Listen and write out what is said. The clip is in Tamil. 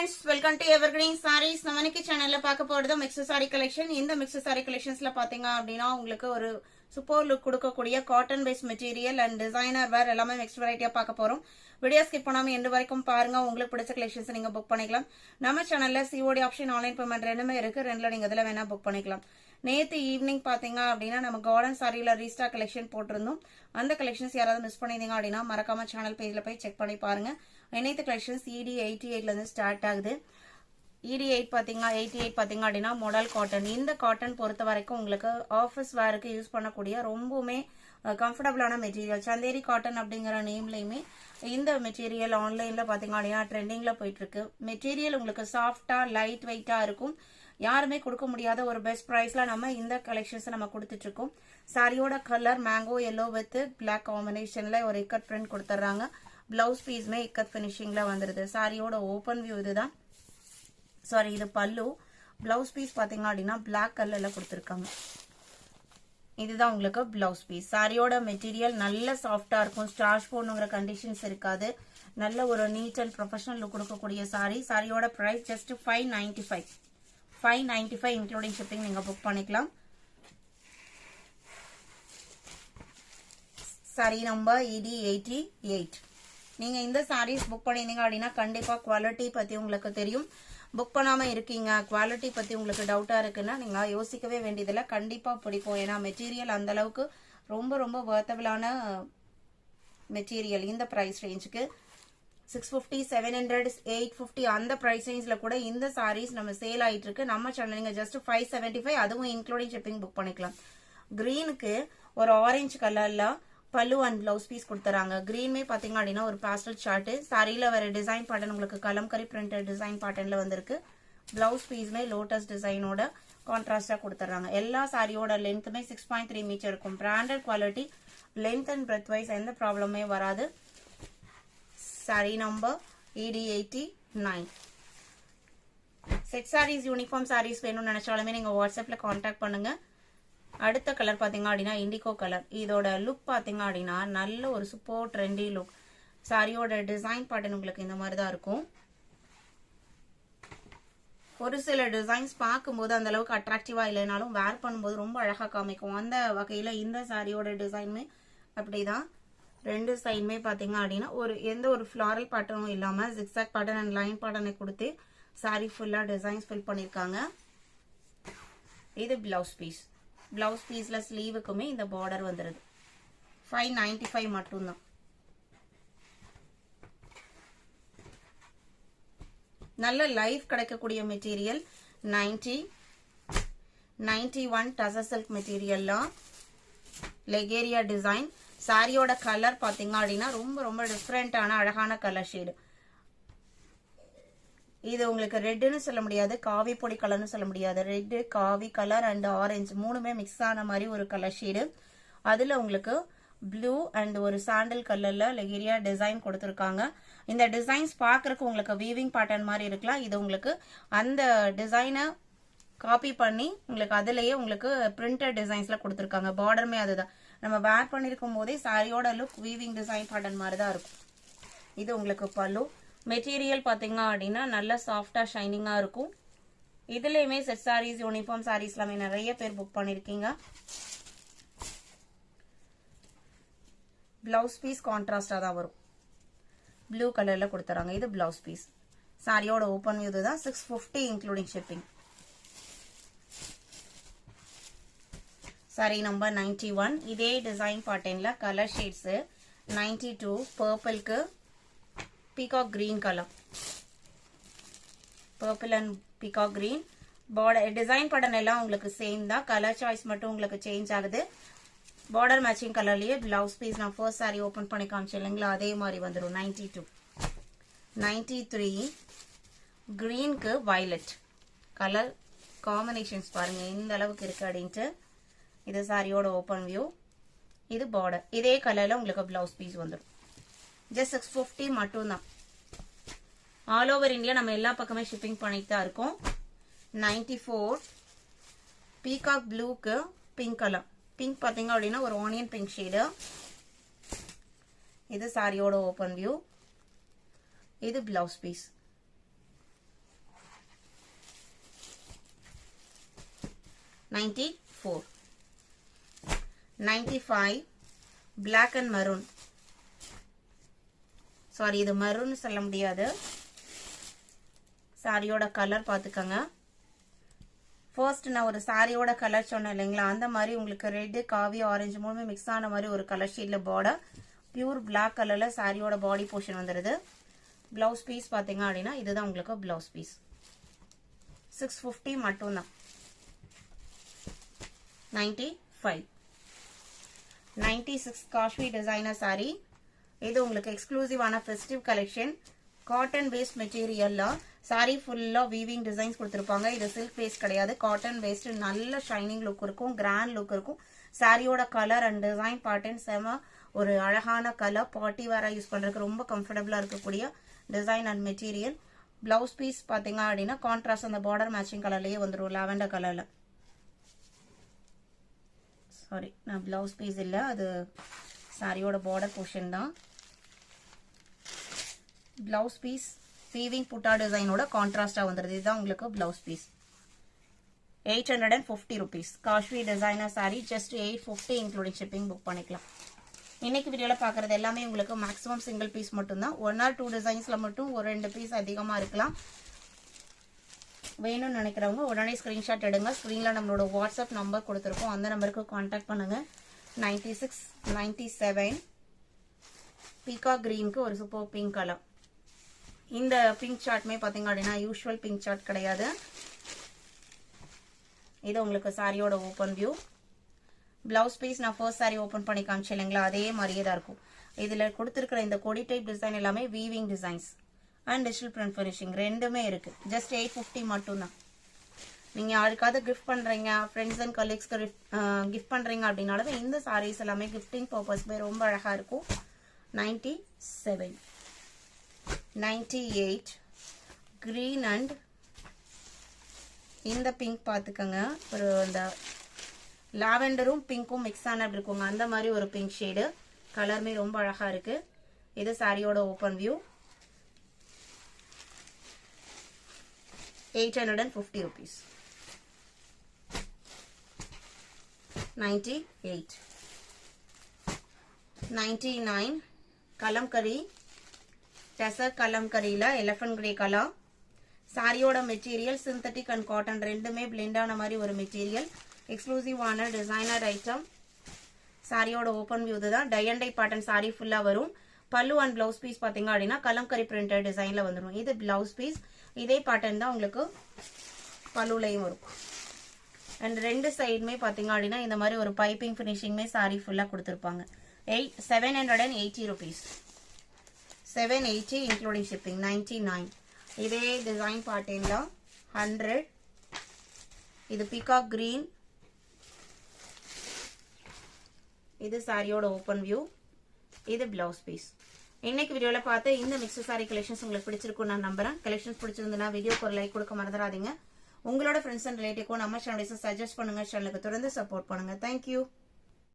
friends, welcome to Evergreen Sarees. நம்ம இன்னைக்கு சேனல்ல பார்க்க போறது மிக்ஸ் சாரி கலெக்ஷன். இந்த மிக்ஸ் சாரி கலெக்ஷன்ஸ்ல பாத்தீங்க அப்படினா உங்களுக்கு ஒரு சூப்பர் லுக் கொடுக்கக்கூடிய cotton base material and designer wear எல்லாமே மிக்ஸ் வெரைட்டியா பார்க்க போறோம். வீடியோ ஸ்கிப் பண்ணாம எண்டு வரைக்கும் பாருங்க. உங்களுக்கு பிடிச்ச கலெக்ஷன்ஸ் நீங்க புக் பண்ணிக்கலாம். நம்ம சேனல்ல COD ஆப்ஷன் ஆன்லைன் பேமெண்ட் ரெண்டுமே இருக்கு. ரெண்டுல நீங்க இதல வேணா புக் பண்ணிக்கலாம். நேத்து ஈவினிங் பாத்தீங்க அப்படினா நம்ம கார்டன் சாரில ரீஸ்டாக் கலெக்ஷன் போட்டிருந்தோம். அந்த கலெக்ஷன்ஸ் யாராவது மிஸ் பண்ணிருந்தீங்க அப்படினா மறக்காம சேனல் பேஜ்ல போய் செக் பண்ணி பாருங்க. இன்னைக்கு கலெக்ஷன்ஸ் ED88 ல இருந்து ஸ்டார்ட் ஆகுது. ED8 பாத்தீங்க 88 பாத்தீங்க அப்படினா மாடல் காட்டன். இந்த காட்டன் பொறுத்த வரைக்கும் உங்களுக்கு ஆபீஸ் வேருக்கு யூஸ் பண்ணக்கூடிய ரொம்பவே கம்ஃபர்டபிளான மெட்டீரியல். சந்தேரி காட்டன் அப்படிங்கிற நேம்லயுமே இந்த மெட்டீரியல் ஆன்லைன்ல பாத்தீங்க அப்படினா ட்ரெண்டிங்ல போயிட்டு இருக்கு. மெட்டீரியல் உங்களுக்கு சாஃப்டா லைட் வெயிட்டா இருக்கும். யாருமே கொடுக்க முடியாத ஒரு பெஸ்ட் பிரைஸ்ல நம்ம இந்த கலெக்ஷன்ஸ் நம்ம கொடுத்துட்டு இருக்கோம். சாரியோட colour mango yellow with black காம்பினேஷன்ல ஒரு இக்கட் பிரிண்ட் கொடுத்துறாங்க. பிளவுஸ் பீஸ்மே இக்கட் பினிஷிங்ல வந்துருது. சாரியோட ஓபன் வியூ இதுதான். சாரி இது பல்லு. பிளவுஸ் பீஸ் பாத்தீங்க அப்படின்னா பிளாக் கலர்ல கொடுத்துருக்காங்க. இதுதான் உங்களுக்கு பிளவுஸ் பீஸ். சாரியோட மெட்டீரியல் நல்ல சாஃப்டா இருக்கும். ஸ்டார்ச் போடணுங்கிற கண்டிஷன்ஸ் இருக்காது. நல்ல ஒரு நீட் அண்ட் ப்ரொஃபஷனல் லுக் கொடுக்கக்கூடிய சாரி. சாரியோட பிரைஸ் ஜஸ்ட் 595 இன்க்ளூடிங் ஷிப்பிங் நீங்க புக் பண்ணிக்கலாம். Sorry number ED88. நீங்க இந்த சாரீஸ் புக் பண்ணிருந்தீங்க அப்படின்னா கண்டிப்பா குவாலிட்டி பத்தி உங்களுக்கு தெரியும். புக் பண்ணாம இருக்கீங்க, குவாலிட்டி பத்தி உங்களுக்கு டவுட்டா இருக்குன்னா நீங்க யோசிக்கவே வேண்டியதில்லை. கண்டிப்பா பிடிக்கும். ஏன்னா மெட்டீரியல் அந்த அளவுக்கு ரொம்ப ரொம்ப வர்த்தபிளான மெட்டீரியல். இந்த பிரைஸ் ரேஞ்சுக்கு 650, 700, 850 அந்த பிரைஸ் ரேஞ்ச்ல கூட இந்த சாரீஸ் நம்ம சேல் ஆயிட்டு இருக்கு. நம்ம சேனல் நீங்க ஜஸ்ட் 575 அதுவும் இன்க்ளூடிங் ஷிப்பிங் புக் பண்ணிக்கலாம். கிரீனுக்கு ஒரு ஆரஞ்சு கலர்ல பல்லு அண்ட் பிளவுஸ் பீஸ் கொடுத்துறாங்க. கிரீன்மே பாத்தீங்க அப்படின்னா ஒரு பாஸ்டல் சார்ட். சாரியில வேற டிசைன் பேட்டர்ன் உங்களுக்கு கலம்கரி பிரிண்டட் டிசைன் பேட்டர்ன்ல வந்திருக்கு. பிளவுஸ் பீஸ்மே லோட்டஸ் டிசைனோட கான்ட்ராஸ்டா கொடுத்துறாங்க. எல்லா சாரியோட லென்த்துமே 6.3 மீட்டர் இருக்கும். Branded quality, length and breadth wise எந்த ப்ராப்ளமே வராது. Sari number ED89. Set sarees, uniform sarees வேணும்னு நினைச்சாலுமே நீங்க வாட்ஸ்அப்ல கான்டாக்ட் பண்ணுங்க. அடுத்த கலர் பாத்தீங்க அப்படின்னா இண்டிகோ கலர். இதோட லுக் பாத்தீங்க அப்படின்னா நல்ல ஒரு சூப்பர் ட்ரெண்டி லுக். சாரியோட டிசைன் பேட்டர்ன் உங்களுக்கு இந்த மாதிரி தான் இருக்கும். ஒரு சில டிசைன்ஸ் பார்க்கும்போது அந்த அளவுக்கு அட்ராக்டிவா இல்லைனாலும் வேர் பண்ணும்போது ரொம்ப அழகா காமிக்கும். அந்த வகையில இந்த சாரியோட டிசைனுமே அப்படிதான். ரெண்டு சைடுமே பாத்தீங்க அப்படின்னா எந்த ஒரு ஃபிளாரல் பேட்டர்னும் இல்லாம ஜிக்ஸாக் பேட்டர்ன் அண்ட் லைன் பேட்டர்னை கொடுத்து சாரி ஃபுல்லா டிசைன்ஸ் ஃபில் பண்ணிருக்காங்க. இது பிளவுஸ் பீஸ். பிளவுஸ் பீஸ்ல ஸ்லீவுக்குமே இந்த பார்டர் வந்துருது. 595 மட்டும்தான். நல்ல லைஃப் கிடைக்கக்கூடிய மெட்டீரியல். 91 டசர் சில்க் மெட்டீரியல்லாம் லெகேரியா டிசைன். சாரியோட கலர் பாத்தீங்க அப்படின்னா ரொம்ப ரொம்ப டிஃப்ரெண்டான அழகான கலர் ஷேடு. இது உங்களுக்கு ரெட்னு சொல்ல முடியாது, காவி பொடி கலர்னு சொல்ல முடியாது. ரெட், காவி கலர் அண்ட் ஆரஞ்சு மூணுமே மிக்ஸ் ஆன மாதிரி ஒரு கலர் ஷேடு. அதுல உங்களுக்கு ப்ளூ அண்ட் ஒரு சாண்டல் கலர்ல லெகேரியா டிசைன் கொடுத்துருக்காங்க. இந்த டிசைன்ஸ் பாக்குறதுக்கு உங்களுக்கு வீவிங் பேட்டர்ன் மாதிரி இருக்கலாம். இது உங்களுக்கு அந்த டிசைனை காப்பி பண்ணி உங்களுக்கு அதுலயே உங்களுக்கு பிரிண்டட் டிசைன்ஸ்ல கொடுத்துருக்காங்க. பார்டருமே அதுதான். நம்ம வேர் பண்ணிருக்கும் போதே சாரியோட லுக் வீவிங் டிசைன் பேட்டர்ன் மாதிரி தான் இருக்கும். இது உங்களுக்கு பல்லு. மெட்டீரியல் பாத்தீங்க அப்படின்னா நல்ல சாஃப்டா ஷைனிங்கா இருக்கும். இதுலயுமே செட் சாரீஸ், யூனிஃபார்ம் சாரீஸ் எல்லாமே நிறைய பேர் புக் பண்ணிருக்கீங்க. பிளவுஸ் பீஸ் கான்ட்ராஸ்டா தான் வரும். ப்ளூ கலர்ல கொடுத்துறாங்க. இது பிளவுஸ் பீஸ். சாரியோட ஓபன் வியூ தான். 650 இன்க்ளூடிங் ஷிப்பிங். Sorry number 91. இதே டிசைன் பேட்டர்ன்ல கலர் ஷேட்ஸ் 92 பர்பிள்க்கு peacock green colour. Purple and peacock green. Border design pattern எல்லாம் உங்களுக்கு சேம் தான். கலர் சாய்ஸ் மட்டும் உங்களுக்கு சேஞ்ச் ஆகுது. பார்டர் மேட்சிங் கலர்லயே பிளவுஸ் பீஸ் நான் ஃபர்ஸ்ட் சாரி ஓபன் பண்ணி காமிச்சேன் இல்லைங்களா, அதே மாதிரி வந்துடும். 92. 93 கிரீனுக்கு வயலட் கலர் காம்பினேஷன்ஸ் பாருங்க எந்த அளவுக்கு இருக்கு அப்படின்ட்டு. இது சாரியோட ஓபன் வியூ. இது பார்டர். இதே கலர்ல உங்களுக்கு பிளவுஸ் பீஸ் வந்துடும். ஜஸ்ட் 650 மட்டும்தான். ஆல் ஓவர் இந்தியா நம்ம எல்லா பக்கமே ஷிப்பிங் பண்ணிட்டு தான் இருக்கோம். 94 பீகாக் ப்ளூக்கு பிங்க் கலர். பிங்க் பாத்தீங்க அப்படின்னா ஒரு ஆனியன் பிங்க் ஷேடு. இது சாரியோட ஓபன் வியூ. இது blouse piece. 94. 95 black and maroon. Sorry, இது மெரூன் சொல்ல முடியாது. சாரியோட கலர் பார்த்துக்கங்க. ஃபர்ஸ்ட் நான் ஒரு சாரியோட கலர் சொன்னேன் இல்லைங்களா, அந்த மாதிரி உங்களுக்கு ரெட்டு காவி ஆரஞ்சு மூணுமே மிக்ஸ் ஆன மாதிரி ஒரு கலர் ஷேடில் பார்டர், பியூர் பிளாக் கலரில் சாரியோட பாடி போர்ஷன் வந்துடுது. பிளவுஸ் பீஸ் பார்த்தீங்க அப்படின்னா இதுதான் உங்களுக்கு பிளவுஸ் பீஸ். 650 மட்டும்தான். 95. 96 காஷ்மீர் டிசைனர் சாரி. இது உங்களுக்கு எக்ஸ்க்ளூசிவான ஃபெஸ்டிவ் கலெக்ஷன். காட்டன் பேஸ்ட் மெட்டீரியல்ல சாரி ஃபுல்லா வீவிங் டிசைன்ஸ் கொடுத்துருப்பாங்க. இது சில்க் பேஸ்ட் கிடையாது, காட்டன் பேஸ்ட். நல்ல ஷைனிங் லுக் இருக்கும், கிராண்ட் லுக் இருக்கும். சாரியோட கலர் அண்ட் டிசைன் பேட்டர்ன் செம ஒரு அழகான கலர். பார்ட்டி வேற யூஸ் பண்றதுக்கு ரொம்ப கம்ஃபர்டபுளா இருக்கக்கூடிய design and material. Blouse piece பாத்தீங்க அப்படின்னா கான்ட்ராஸ்ட் அந்த பார்டர் மேட்சிங் கலர்லயே வந்துடும், லாவெண்டர் கலர்ல. சாரி, நான் பிளவுஸ் பீஸ் இல்ல, அது சாரியோட பார்டர் போர்ஷன் தான். பிளவுஸ் பீஸ் வீவிங் புட்டா டிசைனோட கான்ட்ராஸ்டா வந்துருது. இதுதான் உங்களுக்கு blouse piece. 850 rupees. Kashmir designer sari just 850 including shipping. Book பண்ணிக்கலாம். இன்னைக்கு வீடியோல பாக்குறது எல்லாமே உங்களுக்கு மேக்ஸிமம் சிங்கிள் பீஸ் மட்டும் தான். 1 or 2 டிசைன்ஸ்ல மட்டும் ஒரு 2 பீஸ் அதிகமா இருக்கலாம். வேணும்னு நினைக்கிறவங்க உடனே ஸ்கிரீன்ஷாட் எடுங்க. ஸ்கிரீன்ல நம்மளோட வாட்ஸ்அப் நம்பர் கொடுத்துருக்கோம், அந்த நம்பருக்கு கான்டாக்ட் பண்ணுங்க. 96 97 பீகா கிரீனுக்கு ஒரு சூப்பர் பிங்க் கலர். இந்த பிங்க் சார்ட்மே பாத்தீங்க அப்படின்னா யூஷுவல் பிங்க் சார்ட் கிடையாது. இது உங்களுக்கு சாரியோட ஓபன் வியூ. பிளவுஸ் பீஸ் நான் ஃபர்ஸ்ட் சாரி ஓபன் பண்ணி காமிச்சேன் இல்லைங்களா, அதே மாதிரியே தான் இருக்கும். இதுல கொடுத்துருக்கிற இந்த கொடி டைப் டிசைன் எல்லாமே weaving designs and digital print finishing ரெண்டுமே இருக்கு. ஜஸ்ட் 850 மட்டும் தான். நீங்க யாருக்காவது கிஃப்ட் பண்றீங்க, ஃப்ரெண்ட்ஸ் அண்ட் கலீக்ஸ்க்கு கிஃப்ட் பண்றீங்க அப்படின்னாலும் இந்த சாரீஸ் எல்லாமே கிஃப்டிங் பர்பஸ் ரொம்ப அழகா இருக்கும். 97 98 கிரீன் அண்ட் இந்த பிங்க் பாத்துக்கங்க, ஒரு அந்த லாவெண்டரும் பிங்க்கும் மிக்ஸ் ஆன இருக்குங்க, அந்த மாதிரி ஒரு பிங்க் ஷேடு. கலருமே ரொம்ப அழகா இருக்கு. இது சாரியோட open view. 850 rupees. 98 99 kalamkari tussar கலம்கரியில எலிஃபண்ட் கிரே கலர். சாரியோட மெட்டீரியல் சிந்தட்டிக் அண்ட் காட்டன் ரெண்டுமே பிளெண்ட் ஆன மாதிரி ஒரு மெட்டீரியல். எக்ஸ்க்ளூசிவான டிசைனர் ஐட்டம். சாரியோட ஓபன் வியூ தான். Tie and dye pattern sari ஃபுல்லா வரும். பல்லு அண்ட் பிளவுஸ் பீஸ் பாத்தீங்க அப்படின்னா கலம்கரி பிரிண்டட் டிசைன்ல வந்துடும். இது பிளவுஸ் பீஸ். இதே பேட்டர்ன் தான் உங்களுக்கு பல்லுலையும் வரும். அண்ட் ரெண்டு சைடுமே பாத்தீங்க அப்படின்னா இந்த மாதிரி ஒரு பைப்பிங் பினிஷிங்மே சாரி ஃபுல்லா கொடுத்துருப்பாங்க. 780 rupees. 780 including shipping. 99. இதே டிசைன் பேட்டர்ன்ல 100. இது பீகாக் கிரீன். இது சாரியோட ஓபன் வியூ. இது பிளவுஸ் பீஸ். இன்னைக்கு வீடியோல பார்த்து இந்த மிக்ஸ்டு சாரி கலெக்ஷன்ஸ் உங்களுக்கு பிடிச்சிருக்கும் நான் நம்புறேன். கலெக்ஷன்ஸ் பிடிச்சிருந்தா வீடியோக்கு ஒரு லைக் கொடுக்க மறந்துடாதீங்க. உங்களோட ஃப்ரெண்ட்ஸ் அண்ட் ரிலேட்டிவ்க்கும் நம்ம சேனலை சஜஸ்ட் பண்ணுங்க. சேனலுக்கு தொடர்ந்து சப்போர்ட் பண்ணுங்க. தேங்க்யூ.